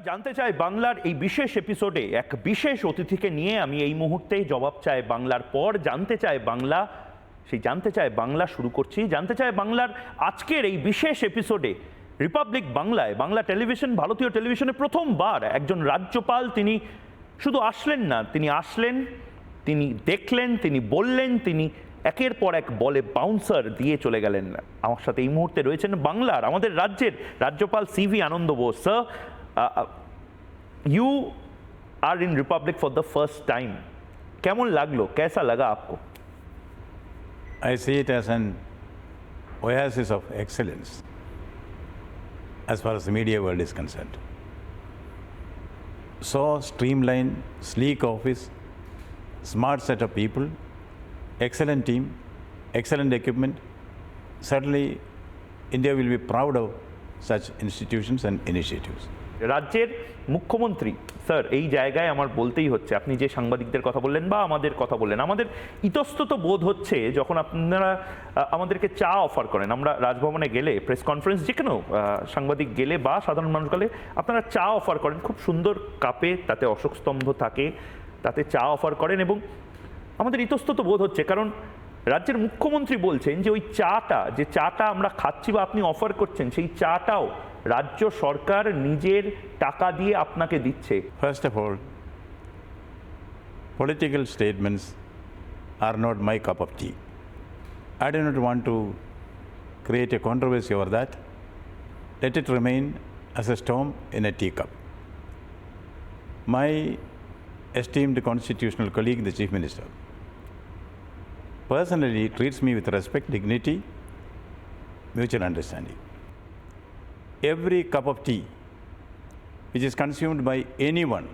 নমস্কার, জানতে চাই বাংলার এই বিশেষ এপিসোডে এক বিশেষ অতিথিকে নিয়ে আমি এই মুহূর্তে জবাব চাই বাংলার পর জানতে চাই বাংলা, সেই জানতে চাই বাংলা শুরু করছি। জানতে চাই বাংলার আজকের এই বিশেষ এপিসোডে রিপাবলিক বাংলায়, বাংলা টেলিভিশন, ভারতীয় টেলিভিশনে প্রথমবার একজন রাজ্যপাল তিনি শুধু আসলেন না, তিনি আসলেন, তিনি দেখলেন, তিনি বললেন, তিনি একের পর এক বলে বাউন্সার দিয়ে চলে গেলেন। আমার সাথে এই মুহূর্তে রয়েছেন বাংলার, আমাদের রাজ্যের রাজ্যপাল CV Ananda Bose. Sir, you are in Republic for the first time. কেমন লাগলো, कैसा लगा आपको? I see it as an oasis of excellence as far as the media world is concerned. So streamlined, sleek office, smart set of people, excellent team, excellent equipment. Certainly, India will be proud of such institutions and initiatives. রাজ্যের মুখ্যমন্ত্রী sir, এই জায়গায় আমার বলতেই হচ্ছে, আপনি যে সাংবাদিকদের কথা বললেন বা আমাদের কথা বললেন, আমাদের ইতস্তত বোধ হচ্ছে যখন আপনারা আমাদেরকে চা অফার করেন। আমরা রাজভবনে গেলে, প্রেস কনফারেন্স যে কোনো সাংবাদিক গেলে বা সাধারণ মানুষ গেলে আপনারা চা অফার করেন, খুব সুন্দর কাপে, তাতে অশোক স্তম্ভ থাকে, তাতে চা অফার করেন এবং আমাদের ইতস্তত বোধ হচ্ছে, কারণ রাজ্যের মুখ্যমন্ত্রী বলছেন যে ওই চাটা আমরা খাচ্ছি বা আপনি অফার করছেন, সেই চাটাও রাজ্য সরকার নিজের টাকা দিয়ে আপনাকে দিচ্ছে। First of all, political statements are not my cup of tea. I do not want to create a controversy over that. Let it remain as a storm in a teacup. My esteemed constitutional colleague, the Chief Minister, personally treats me with respect, dignity, mutual understanding. Every cup of tea which is consumed by anyone,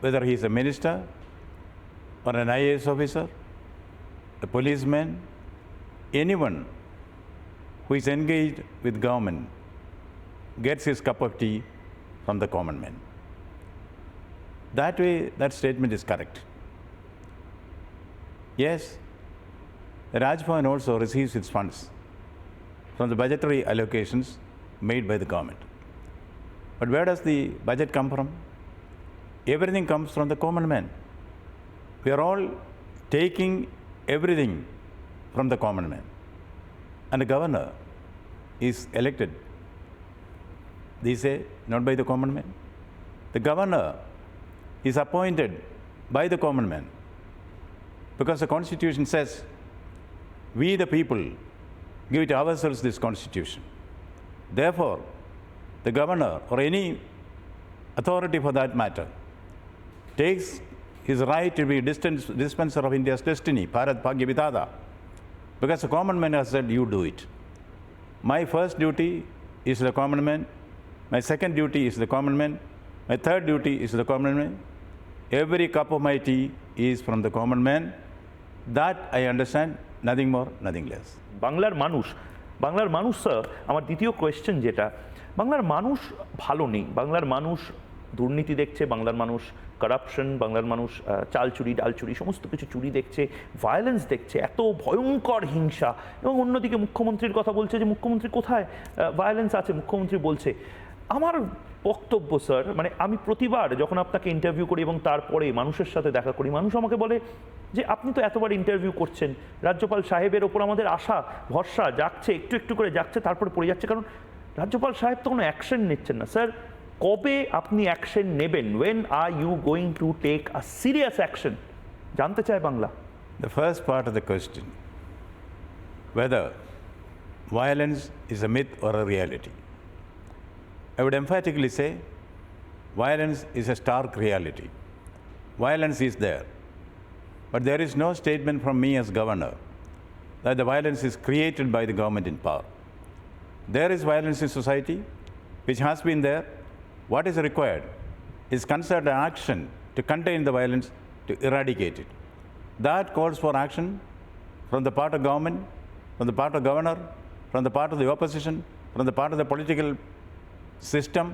whether he is a minister or an IAS officer, a policeman, anyone who is engaged with government gets his cup of tea from the common man. That way, that statement is correct. Yes, the Raj Bhavan also receives its funds from the budgetary allocations made by the government. But where does the budget come from? Everything comes from the common man. We are all taking everything from the common man. And the governor is elected, they say, not by the common man. The governor is appointed by the common man, because the Constitution says, we the people give it ourselves this Constitution. Therefore, the governor or any authority for that matter takes his right to be dispenser of India's destiny, Bharat Bhagya Vidhata, because the common man has said, you do it. My first duty is the common man, my second duty is the common man, my third duty is the common man. Every cup of my tea is from the common man. That I understand, nothing more, nothing less. বাংলার মানুষ sir, আমার দ্বিতীয় question যেটা, বাংলার মানুষ ভালো নেই, বাংলার মানুষ দুর্নীতি দেখছে, বাংলার মানুষ কারাপশন, বাংলার মানুষ চাল চুরি, ডাল চুরি, সমস্ত কিছু চুরি দেখছে, ভায়োলেন্স দেখছে, এত ভয়ঙ্কর হিংসা। এবং অন্যদিকে মুখ্যমন্ত্রীর কথা বলছে যে মুখ্যমন্ত্রী কোথায় ভায়োলেন্স আছে, মুখ্যমন্ত্রী বলছে। আমার বক্তব্য স্যার, মানে আমি প্রতিবার যখন আপনাকে ইন্টারভিউ করি এবং তারপরে মানুষের সাথে দেখা করি, মানুষ আমাকে বলে যে আপনি তো এতবার ইন্টারভিউ করছেন, রাজ্যপাল সাহেবের ওপর আমাদের আশা ভরসা যাচ্ছে, একটু একটু করে যাচ্ছে, তারপরে পড়ে যাচ্ছে, কারণ রাজ্যপাল সাহেব তো কোনো অ্যাকশন নিচ্ছেন না। স্যার, কবে আপনি অ্যাকশন নেবেন? When are you going to take a serious action? জানতে চাই Bangla. The first part of the question, whether violence is a myth or a reality, I would emphatically say violence is a stark reality. Violence is there. But there is no statement from me as governor that the violence is created by the government in power. There is violence in society, which has been there. What is required is concerted action to contain the violence, to eradicate it. That calls for action from the part of government, from the part of governor, from the part of the opposition, from the part of the political system,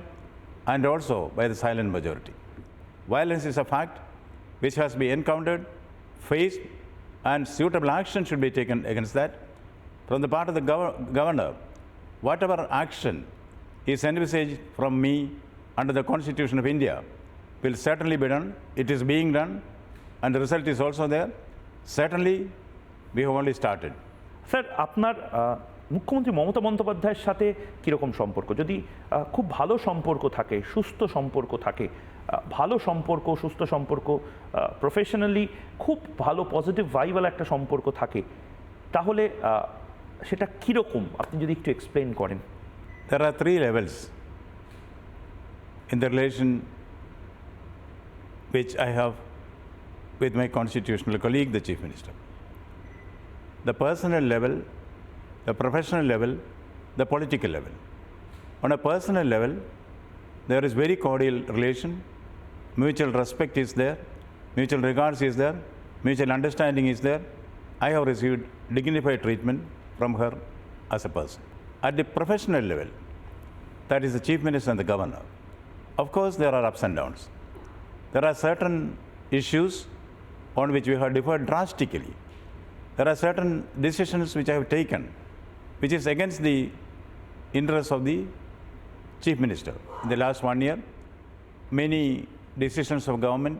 and also by the silent majority. Violence is a fact which has to be encountered, faced, and suitable action should be taken against that. From the part of the governor, whatever action is envisaged from me under the Constitution of India will certainly be done. It is being done, and the result is also there. Certainly, we have only started. Sir আপনার মুখ্যমন্ত্রী মমতা বন্দ্যোপাধ্যায়ের সাথে কীরকম সম্পর্ক? যদি খুব ভালো সম্পর্ক থাকে, সুস্থ সম্পর্ক থাকে, ভালো সম্পর্ক, সুস্থ সম্পর্ক, প্রফেশনালি খুব ভালো পজিটিভ ভাইবাল একটা সম্পর্ক থাকে, তাহলে সেটা কীরকম আপনি যদি একটু এক্সপ্লেন করেন। There are three levels in the relation which I have with my constitutional colleague, the Chief Minister. The personal level, the professional level, the political level. On a personal level, there is very cordial relation, mutual respect is there, mutual regards is there, mutual understanding is there. I have received dignified treatment from her as a person. At the professional level, that is the Chief Minister and the Governor, of course there are ups and downs. There are certain issues on which we have differed drastically. There are certain decisions which I have taken, which is against the interests of the Chief Minister. In the last 1 year, many decisions of government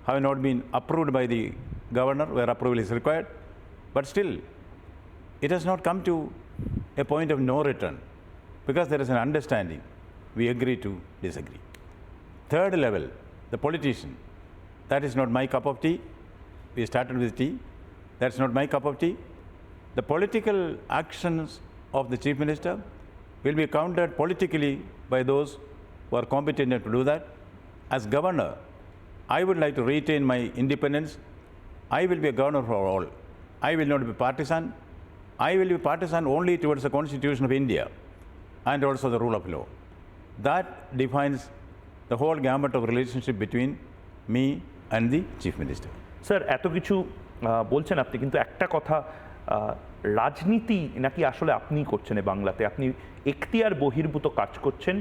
have not been approved by the Governor where approval is required, but still, it has not come to a point of no return because there is an understanding. We agree to disagree. Third level, the politician. That is not my cup of tea. We started with tea. That's not my cup of tea. The political actions of the Chief Minister will be countered politically by those who are competent to do that. As Governor, I would like to retain my independence. I will be a governor for all. I will not be partisan. I will be partisan only towards the Constitution of India and also the rule of law. That defines the whole gamut of relationship between me and the Chief Minister. Sir এত কিছু বলছেন আপনি, কিন্তু একটা কথা, রাজনীতি নাকি আসলে আপনিই করছেন বাংলাতে? আপনি এখতিয়ার বহির্ভূত কাজ করছেন,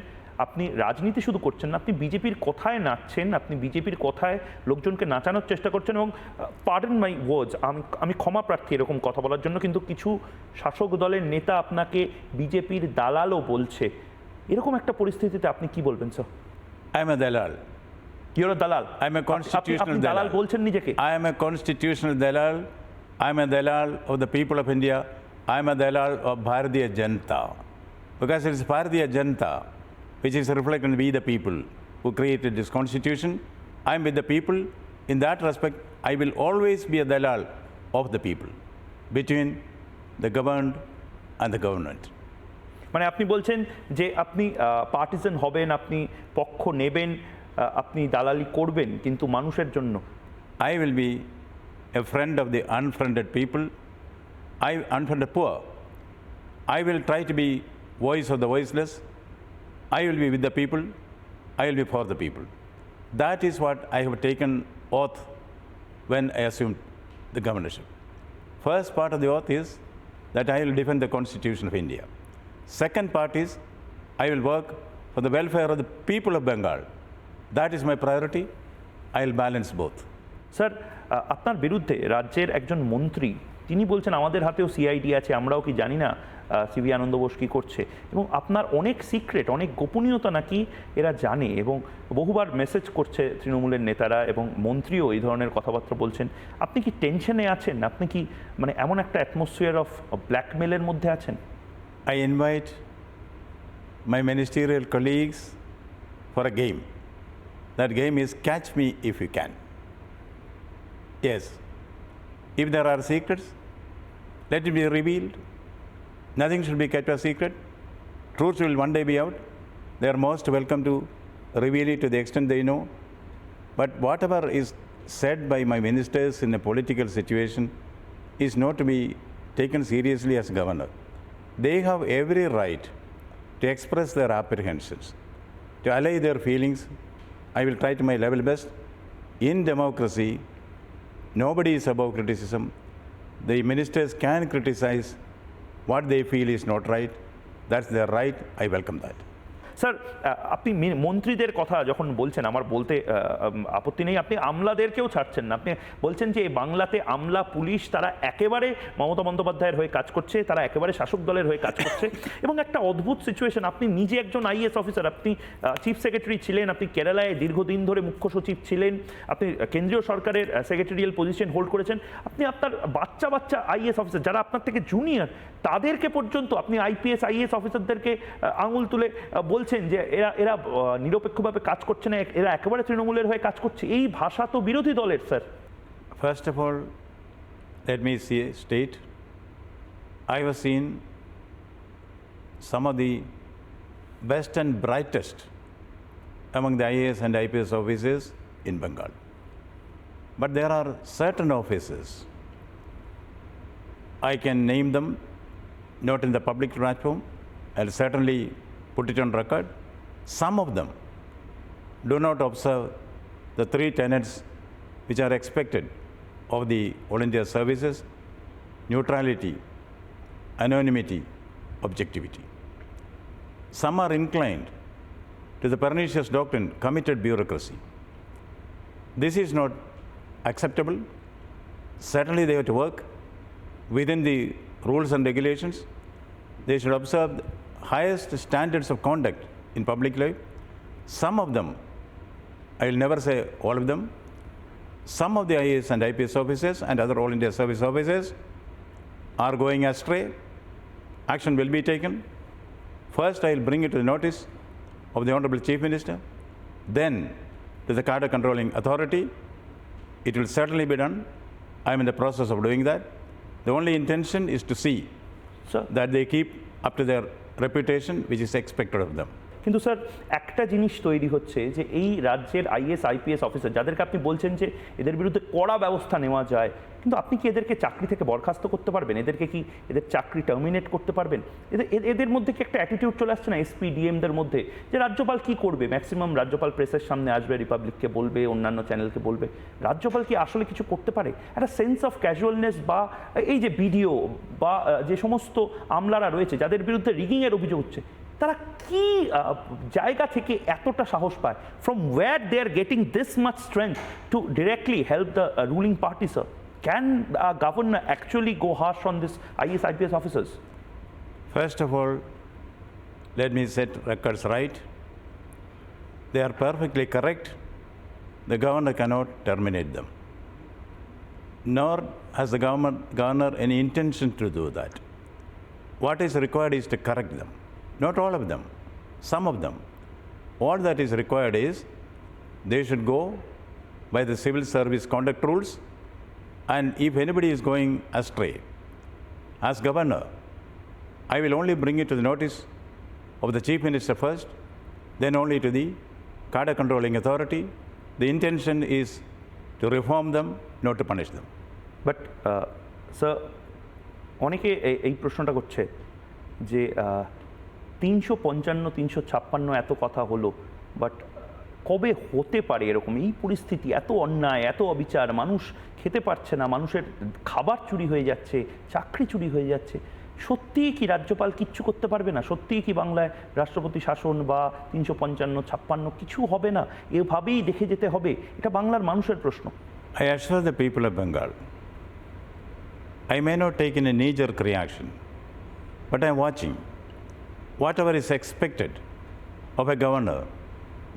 আপনি রাজনীতি শুধু করছেন না, আপনি বিজেপির কথায় নাচছেন, আপনি বিজেপির কথায় লোকজনকে নাচানোর চেষ্টা করছেন। এবং পার্ডন মাই ওয়ার্ডস, আমি ক্ষমা প্রার্থী এরকম কথা বলার জন্য, কিন্তু কিছু শাসক দলের নেতা আপনাকে বিজেপির দালালও বলছে। এরকম একটা পরিস্থিতিতে আপনি কি বলবেন sir? I am a dalal. You're a dalal. I am a constitutional dalal. dalal. বলছেন নিজেকে? I am a constitutional dalal. I am a dalal of the people of India. I am a dalal of Bharatiya Janata. Because it is Bharatiya Janata which is reflected in we the people who created this constitution. I am with the people. In that respect, I will always be a dalal of the people between the governed and the government. মানে আপনি বলছেন যে আপনি partisan হবেন, আপনি পক্ষ নেবেন, আপনি দালালি করবেন, কিন্তু মানুষের জন্য। I will be a friend of the unfriended people, unfriended poor. I will try to be voice of the voiceless. I will be with the people. I will be for the people. That is what I have taken oath when I assumed the governorship. First part of the oath is that I will defend the Constitution of India. Second part is I will work for the welfare of the people of Bengal. That is my priority. I will balance both. Sir, আপনার বিরুদ্ধে রাজ্যের একজন মন্ত্রী তিনি বলছেন আমাদের হাতেও CID আছে, আমরাও কি জানি না সিভি আনন্দ বোস কী করছে, এবং আপনার অনেক সিক্রেট, অনেক গোপনীয়তা নাকি এরা জানে, এবং বহুবার মেসেজ করছে তৃণমূলের নেতারা, এবং মন্ত্রীও এই ধরনের কথাবার্তা বলছেন। আপনি কি টেনশনে আছেন? আপনি কি মানে এমন একটা অ্যাটমসফিয়ার অফ ব্ল্যাকমেলের মধ্যে আছেন? I invite my ministerial colleagues for a game. That game is catch me if you can. Yes, if there are secrets, let it be revealed. Nothing should be kept a secret. Truth will one day be out. They are most welcome to reveal it to the extent they know. But whatever is said by my ministers in a political situation is not to be taken seriously as governor. They have every right to express their apprehensions, to allay their feelings. I will try to my level best. In democracy, nobody is above criticism. The ministers can criticize what they feel is not right. That's their right. I welcome that. Sir আপনি মন্ত্রীদের কথা যখন বলছেন আমার বলতে আপত্তি নেই, আপনি আমলাদেরকেও ছাড়ছেন না, আপনি বলছেন যে এই বাংলাতে আমলা পুলিশ তারা একেবারে মমতা বন্দ্যোপাধ্যায়ের হয়ে কাজ করছে, তারা একেবারে শাসক দলের হয়ে কাজ করছে এবং একটা অদ্ভুত সিচুয়েশন, আপনি নিজে একজন আইএএস অফিসার, আপনি চিফ সেক্রেটারি ছিলেন, আপনি কেরালায় দীর্ঘদিন ধরে মুখ্য সচিব ছিলেন, আপনি কেন্দ্রীয় সরকারের সেক্রেটারিয়াল পজিশন হোল্ড করেছেন, আপনি আপনার বাচ্চা বাচ্চা আইএএস অফিসার যারা আপনার থেকে জুনিয়র তাদেরকে পর্যন্ত আপনি আইপিএস আইএএস অফিসারদেরকে আঙুল তুলে বলছেন যে এরা এরা নিরপেক্ষভাবে কাজ করছে না, এরা একেবারে তৃণমূলের হয়ে কাজ করছে। এই ভাষা তো বিরোধী দলের sir. First of all, let me state, I have seen some of the best and brightest among the IAS and IPS officers in Bengal. But there are certain officers, I can name them, not in the public platform, I'll certainly put it on record. Some of them do not observe the three tenets which are expected of the All India services: neutrality, anonymity, objectivity. Some are inclined to the pernicious doctrine, committed bureaucracy. This is not acceptable. Certainly they have to work within the rules and regulations. They should observe the highest standards of conduct in public life. Some of them, I will never say all of them, some of the IAS and IPS officers and other All India service officers are going astray. Action will be taken. First, I will bring it to the notice of the Honorable Chief Minister, then to the cadre controlling authority. It will certainly be done. I am in the process of doing that. The only intention is to see that they keep up to their reputation, which is expected of them. কিন্তু sir একটা জিনিস তৈরি হচ্ছে যে এই রাজ্যের is IPS officer যাদেরকে আপনি বলছেন যে এদের বিরুদ্ধে কড়া ব্যবস্থা নেওয়া যায়, কিন্তু আপনি কি এদেরকে চাকরি থেকে বরখাস্ত করতে পারবেন? এদেরকে কি এদের চাকরি টার্মিনেট করতে পারবেন? এদের মধ্যে কি একটা অ্যাটিটিউড চলে আসছে না এসপি ডিএমদের মধ্যে যে রাজ্যপাল কি করবে? ম্যাক্সিমাম রাজ্যপাল প্রেসের সামনে আসবে, রিপাবলিককে বলবে, অন্যান্য চ্যানেলকে বলবে, রাজ্যপাল কি আসলে কিছু করতে পারে? একটা সেন্স অফ ক্যাজুয়ালনেস বা এই যে বিডিও বা যে সমস্ত আমলারা রয়েছে যাদের বিরুদ্ধে রিগিংয়ের অভিযোগ হচ্ছে, তারা কি জায়গা থেকে এতটা সাহস পায়? From where they are getting this much strength to directly help the ruling party, sir? Can a governor actually go harsh on this IAS IPS officers? First of all, let me set records right. They are perfectly correct. The governor cannot terminate them, nor has the governor any intention to do that. What is required is to correct them. Not all of them, some of them. All that is required is they should go by the civil service conduct rules, and if anybody is going astray, as governor, I will only bring it to the notice of the Chief Minister first, then only to the cadre controlling authority. The intention is to reform them, not to punish them. But, sir, অনেকে এই প্রশ্নটা করছে যে 355 356 এত কথা হলো, but কবে হতে পারে এরকম এই পরিস্থিতি? এত অন্যায়, এত অবিচার, মানুষ খেতে পারছে না, মানুষের খাবার চুরি হয়ে যাচ্ছে, চাকরি চুরি হয়ে যাচ্ছে। সত্যিই কি রাজ্যপাল কিচ্ছু করতে পারবে না? সত্যিই কি বাংলায় রাষ্ট্রপতি শাসন বা 355 56 কিছু হবে না? এভাবেই দেখে যেতে হবে? এটা বাংলার মানুষের প্রশ্ন। I assure the people of Bengal, I may not take in a knee-jerk reaction, but I am watching. Whatever is expected of a governor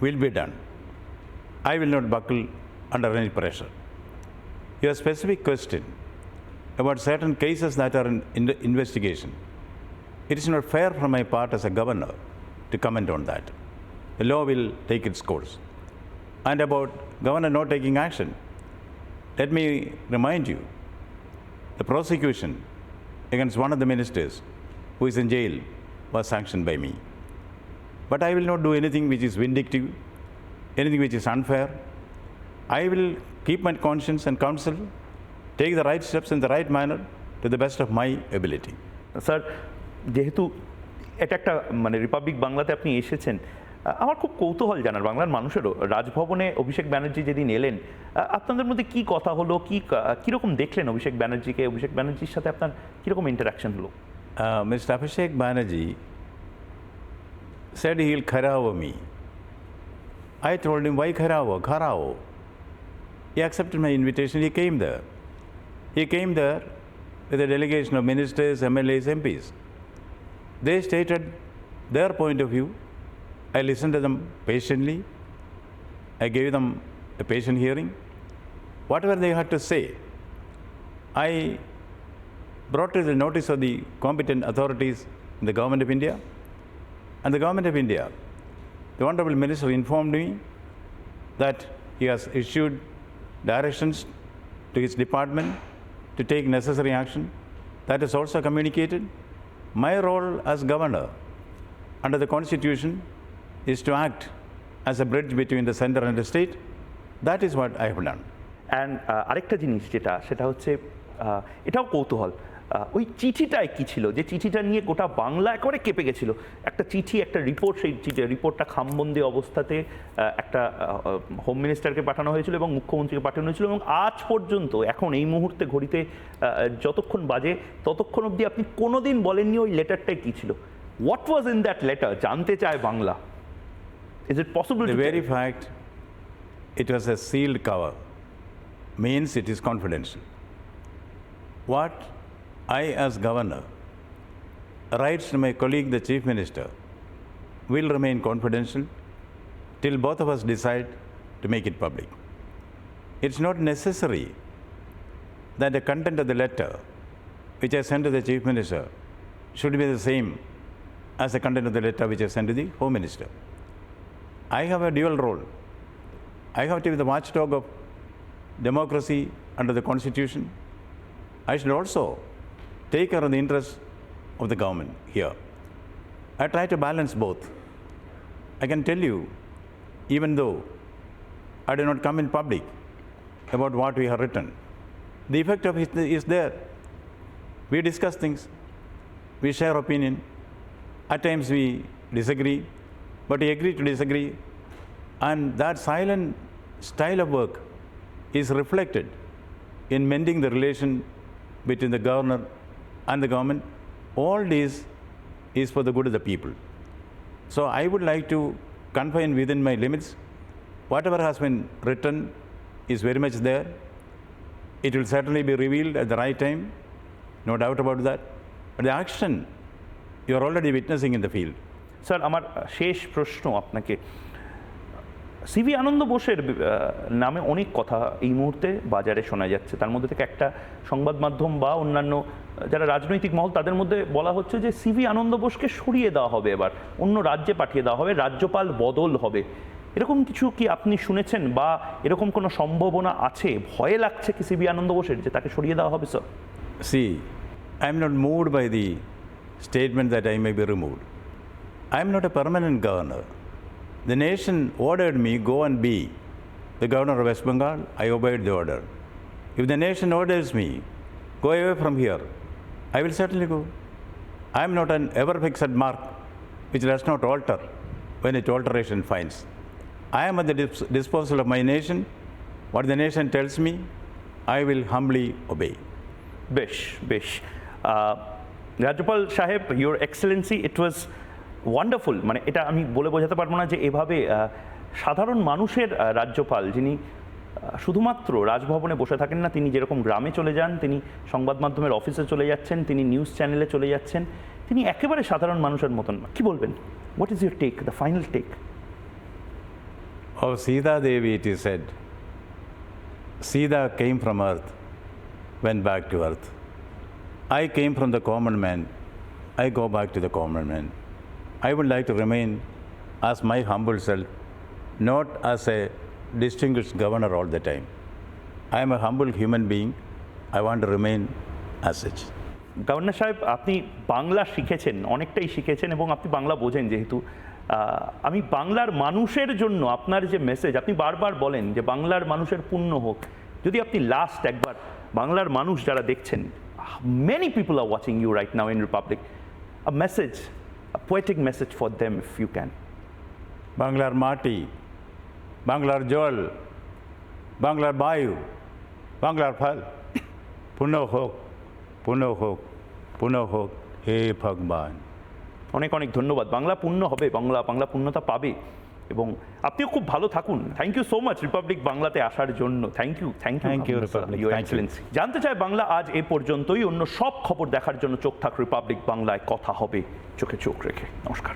will be done. I will not buckle under any pressure. Your specific question about certain cases that are in investigation, it is not fair from my part as a governor to comment on that. The law will take its course. And about governor not taking action, let me remind you, the prosecution against one of the ministers who is in jail was sanctioned by me. But I will not do anything which is vindictive, anything which is unfair. I will keep my conscience and counsel, take the right steps in the right manner to the best of my ability. Sir, যেহেতু এটা একটা মানে Republic বাংলাতে আপনি এসেছেন, আমার খুব কৌতূহল জানার বাংলার মানুষেরও। রাজভবনে অভিষেক ব্যানার্জি যেদিন এলেন, আপনাদের মধ্যে কি কথা হলো, কীরকম দেখলেন অভিষেক ব্যানার্জিকে? অভিষেক ব্যানার্জির সাথে আপনার কীরকম ইন্টারাকশন হলো? Mr. Abhishek Banerjee said he'll kharao me. I told him, why kharao? Kharao. He accepted my invitation, he came there. He came there with a delegation of ministers, MLAs, MPs. They stated their point of view. I listened to them patiently. I gave them a patient hearing. Whatever they had to say, I brought to the notice of the competent authorities in the Government of India. And the Government of India, the Honorable Minister informed me that he has issued directions to his department to take necessary action. That is also communicated. My role as governor under the Constitution is to act as a bridge between the center and the state. That is what I have done. And আরেকটা জিনিস সেটা হচ্ছে এটাও কৌতূহল, ওই চিঠিটায় কি ছিল যে চিঠিটা নিয়ে গোটা বাংলা একেবারে কেঁপে গেছিল। একটা চিঠি, একটা রিপোর্ট, সেই রিপোর্টটা খামবন্দি অবস্থাতে একটা হোম মিনিস্টারকে পাঠানো হয়েছিল এবং মুখ্যমন্ত্রীকে পাঠানো হয়েছিল, এবং আজ পর্যন্ত এখন এই মুহূর্তে ঘড়িতে যতক্ষণ বাজে ততক্ষণ অবধি আপনি কোনোদিন বলেননি ওই লেটারটাই কি ছিল। What was in that letter? জানতে চায় Bangla. Is it possible? The very fact it was a sealed cover means it is confidential. What I as governor writes to my colleague the Chief Minister will remain confidential till both of us decide to make it public. It's not necessary that the content of the letter which I sent to the Chief Minister should be the same as the content of the letter which I sent to the Home Minister. I have a dual role. I have to be the watchdog of democracy under the Constitution. I should also take care of the interests of the government here. I try to balance both. I can tell you, even though I do not come in public about what we have written, the effect of it is there. We discuss things, we share opinion. At times we disagree, but we agree to disagree. And that silent style of work is reflected in mending the relation between the governor and the government. All this is for the good of the people. So I would like to confine within my limits. Whatever has been written is very much there. It will certainly be revealed at the right time, no doubt about that. But the action you are already witnessing in the field. Sir, আমার শেষ প্রশ্ন আপনাকে, CV আনন্দ বোসের নামে অনেক কথা এই মুহূর্তে বাজারে শোনা যাচ্ছে। তার মধ্যে থেকে একটা সংবাদ মাধ্যম বা অন্যান্য যারা রাজনৈতিক মহল, তাদের মধ্যে বলা হচ্ছে যে সিভি আনন্দ বোসকে সরিয়ে দেওয়া হবে, এবার অন্য রাজ্যে পাঠিয়ে দেওয়া হবে, রাজ্যপাল বদল হবে। এরকম কিছু কি আপনি শুনেছেন বা এরকম কোনো সম্ভাবনা আছে? ভয় লাগছে কি সিভি আনন্দ বোসের যে তাকে সরিয়ে দেওয়া হবে? Sir, See, I am not moved by the statement that I may be removed. I am not a permanent governor. The nation ordered me, go and be the governor of West Bengal. I obeyed the order. If the nation orders me, go away from here, I will certainly go. I am not an ever fixed mark which does not alter when its alteration finds. I am at the disposal of my nation. What the nation tells me, I will humbly obey. বেশ বেশ, রাজ্যপাল সাহেব, your Excellency, it was wonderful. মানে এটা আমি বলে বোঝাতে পারবো না যে এভাবে সাধারণ মানুষের রাজ্যপাল, যিনি শুধুমাত্র রাজভবনে বসে থাকেন না, তিনি যেরকম গ্রামে চলে যান, তিনি সংবাদ মাধ্যমের অফিসে চলে যাচ্ছেন, তিনি নিউজ চ্যানেলে চলে যাচ্ছেন, তিনি একেবারে সাধারণ মানুষের মতন। কি বলবেন? What is your take, the final take? Of Sita Devi it is said, Sita came from earth, went back to earth. I came from the common man, I go back to the common man. I would like to remain as my humble self, not as a distinguished governor all the time. I am a humble human being. I want to remain as such. Governor সাহেব, আপনি বাংলা শিখেছেন, অনেকটাই শিখেছেন, এবং আপনি বাংলা বোঝেন যেহেতু। আমি বাংলার মানুষের জন্য আপনার যে মেসেজ, আপনি বারবার বলেন যে বাংলার মানুষের পুণ্য হোক, যদি আপনি লাস্ট একবার বাংলার মানুষ যারা দেখছেন, many people are watching you right now in Republic, a message, a poetic message for them if you can. বাংলার মাটি, বাংলার জল, বাংলার বায়ু, বাংলার ফল পুনঃ হোক, পুনঃ হোক, পুনঃ হোক হে ভগবান, অনেক অনেক ধন্যবাদ। বাংলা পূর্ণ হবে, বাংলা পূর্ণতা পাবে, এবং আপনিও খুব ভালো থাকুন। Thank you so much Republic বাংলাতে আসার জন্য। Thank you Thank you, Republic. Your Thank you. Excellency. জানতে চাই বাংলা আজ এ পর্যন্তই। অন্য সব খবর দেখার জন্য চোখ থাক রিপাবলিক বাংলায়। কথা হবে চোখে চোখ রেখে। নমস্কার।